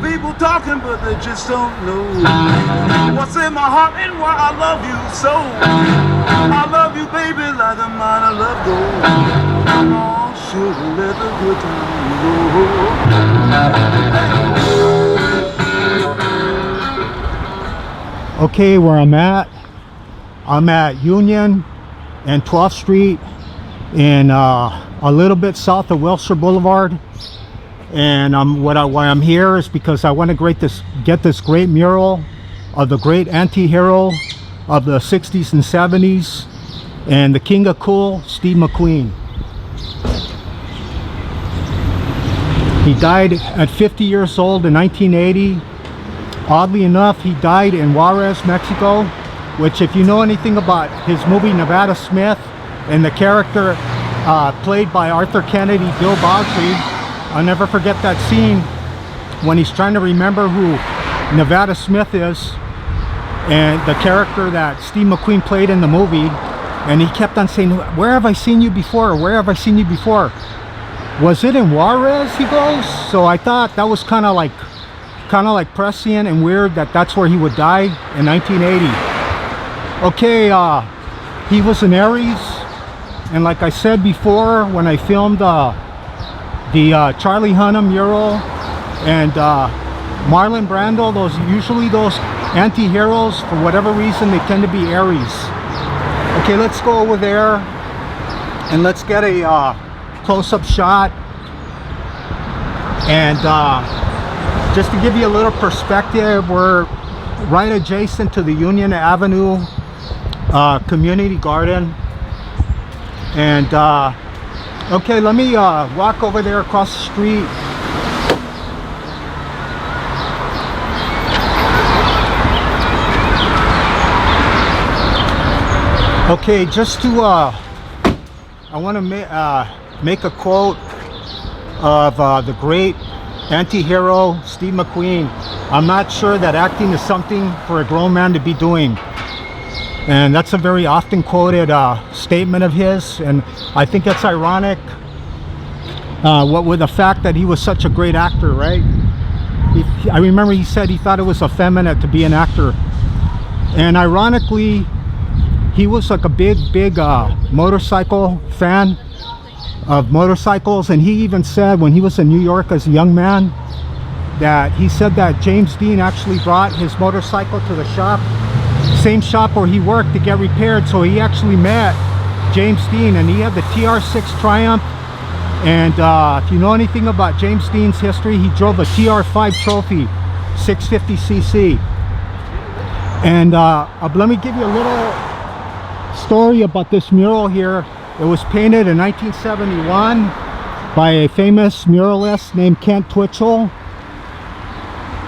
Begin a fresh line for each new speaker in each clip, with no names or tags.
People talking, but they just don't know what's in my heart and why I love you so. I love you, baby, like the mine I love gold. Oh, sugar, let the good time go.
Okay, where I'm at Union and 12th Street in a little bit south of Wilshire Boulevard. And why I'm here is because I want to get this great mural of the great anti-hero of the 60s and 70s and the king of cool, Steve McQueen. He died at 50 years old in 1980. Oddly enough, he died in Juarez, Mexico, which, if you know anything about his movie Nevada Smith and the character played by Arthur Kennedy, Bill Bosley, I'll never forget that scene when he's trying to remember who Nevada Smith is, and the character that Steve McQueen played in the movie, and he kept on saying, "Where have I seen you before? Where have I seen you before? Was it in Juarez?" he goes. So I thought that was kind of like prescient and weird that that's where he would die in 1980. Okay, he was an Aries, and like I said before, when I filmed the Charlie Hunnam mural and Marlon Brando, those anti-heroes, for whatever reason, they tend to be Aries. Okay, let's go over there and let's get a close-up shot. And just to give you a little perspective, we're right adjacent to the Union Avenue community garden. And okay, let me walk over there across the street. Okay, just to I want to make a quote of the great anti-hero Steve McQueen. I'm not sure that acting is something for a grown man to be doing. And that's a very often quoted statement of his, and I think it's ironic what with the fact that he was such a great actor, right? I remember he said he thought it was effeminate to be an actor, and ironically he was like a big motorcycle fan of motorcycles, and he even said when he was in New York as a young man that he said that James Dean actually brought his motorcycle to the shop, same shop where he worked, to get repaired. So he actually met James Dean, and he had the TR6 Triumph. And if you know anything about James Dean's history, he drove a TR5 Trophy 650cc. And let me give you a little story about this mural here. It was painted in 1971 by a famous muralist named Kent Twitchell,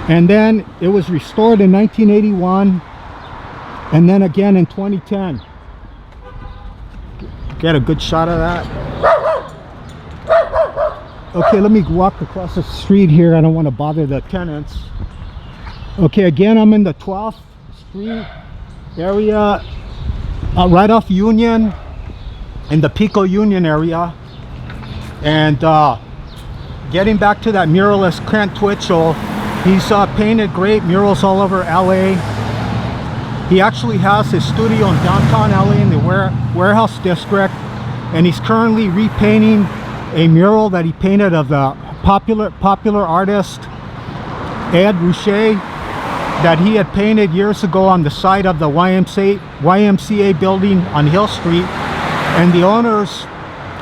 and then it was restored in 1981, and then again in 2010. Get a good shot of that. Okay, let me walk across the street here. I don't want to bother the tenants. Okay, again, I'm in the 12th Street area, right off Union, in the Pico Union area. And getting back to that muralist Kent Twitchell, he's painted great murals all over LA. He actually has his studio in downtown LA in the warehouse district, and he's currently repainting a mural that he painted of the popular artist Ed Ruscha, that he had painted years ago on the side of the YMCA building on Hill Street. And the owners,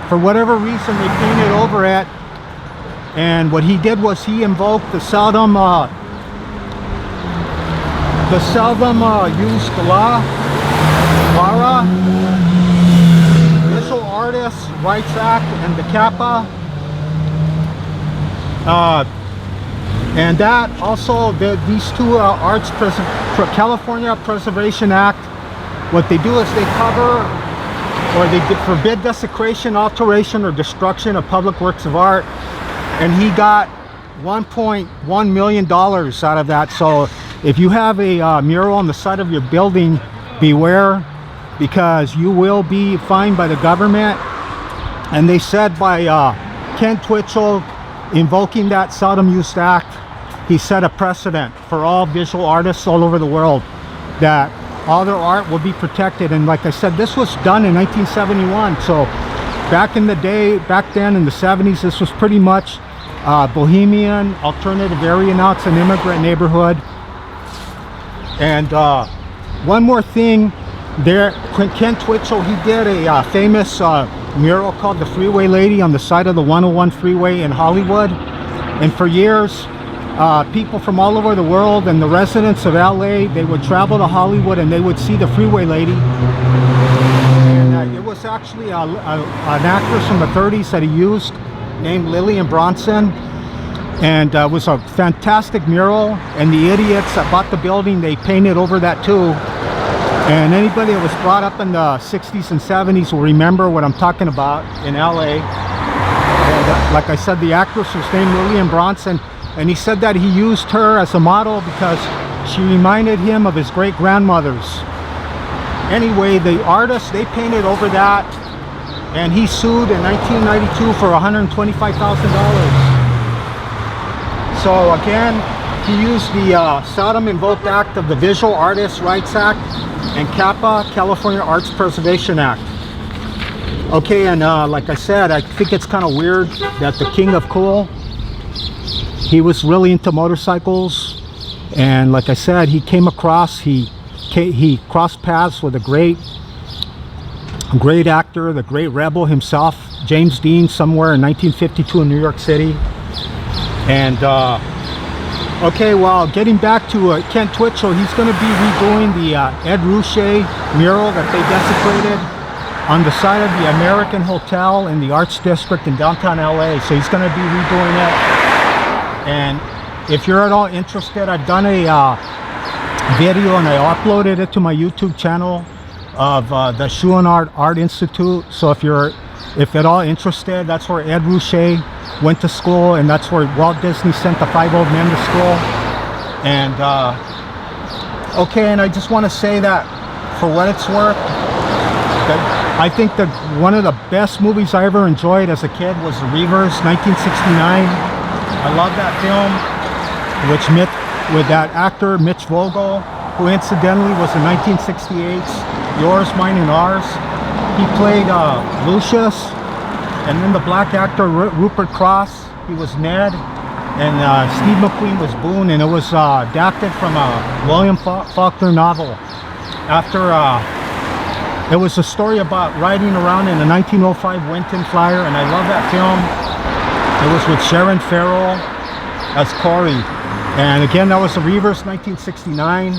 for whatever reason, they painted over it. And what he did was he invoked the seldom used law, VARA, Visual Artists Rights Act, and the CAPA. And that also, these two California Preservation Act, what they do is they cover, or they forbid desecration, alteration, or destruction of public works of art. And he got $1.1 million out of that. So if you have a mural on the side of your building, beware, because you will be fined by the government. And they said by Kent Twitchell, invoking that Seldom Used Act, he set a precedent for all visual artists all over the world that all their art will be protected. And like I said, this was done in 1971. So back in the day, back then in the 70s, this was pretty much bohemian, alternative area. Now it's an immigrant neighborhood. And one more thing, there, Kent Twitchell, he did a famous mural called The Freeway Lady on the side of the 101 freeway in Hollywood. And for years, people from all over the world and the residents of LA, they would travel to Hollywood and they would see the Freeway Lady. And it was actually an actress from the 30s that he used, named Lillian Bronson. And it was a fantastic mural, and the idiots that bought the building, they painted over that too. And anybody that was brought up in the 60s and 70s will remember what I'm talking about in LA. And like I said, the actress was named Lillian Bronson, and he said that he used her as a model because she reminded him of his great-grandmothers. Anyway, the artists, they painted over that, and he sued in 1992 for $125,000. So again, he used the Seldom Invoked Act of the Visual Artists' Rights Act and CAPA, California Arts Preservation Act. Okay, and like I said, I think it's kind of weird that the King of Cool, he was really into motorcycles, and like I said, he came across, he crossed paths with a great actor, the great rebel himself, James Dean, somewhere in 1952 in New York City. And okay, well, getting back to Kent Twitchell, he's going to be redoing the Ed Ruscha mural that they desecrated on the side of the American Hotel in the Arts District in downtown LA. So he's going to be redoing it. And if you're at all interested, I've done a video and I uploaded it to my YouTube channel of the Chouinard Art Institute. So if you're at all interested, that's where Ed Ruscha went to school, and that's where Walt Disney sent the 5 old men to school. And okay, and I just want to say that for what it's worth, that I think that one of the best movies I ever enjoyed as a kid was The Reavers, 1969. I love that film, with that actor Mitch Vogel, who incidentally was the 1968's Yours, Mine, and Ours. He played Lucius, and then the black actor Rupert Cross, he was Ned, and Steve McQueen was Boone, and it was adapted from a William Faulkner novel. It was a story about riding around in a 1905 Winton Flyer, and I love that film. It was with Sharon Farrell as Corey. And again, that was The Reavers, 1969.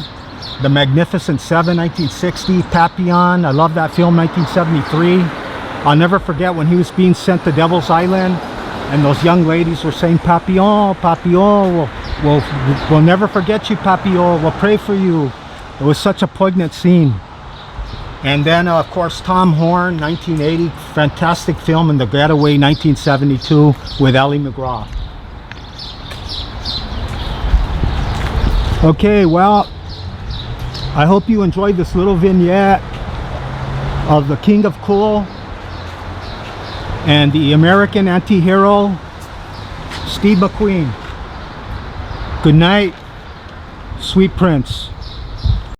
The Magnificent Seven, 1960. Papillon, I love that film, 1973. I'll never forget when he was being sent to Devil's Island, and those young ladies were saying, Papillon, Papillon, we'll never forget you, Papillon, we'll pray for you. It was such a poignant scene. And then, of course, Tom Horn, 1980, fantastic film, in The Getaway, 1972, with Ally McGraw. Okay, well, I hope you enjoyed this little vignette of the King of Cool and the American anti-hero, Steve McQueen. Good night, sweet prince.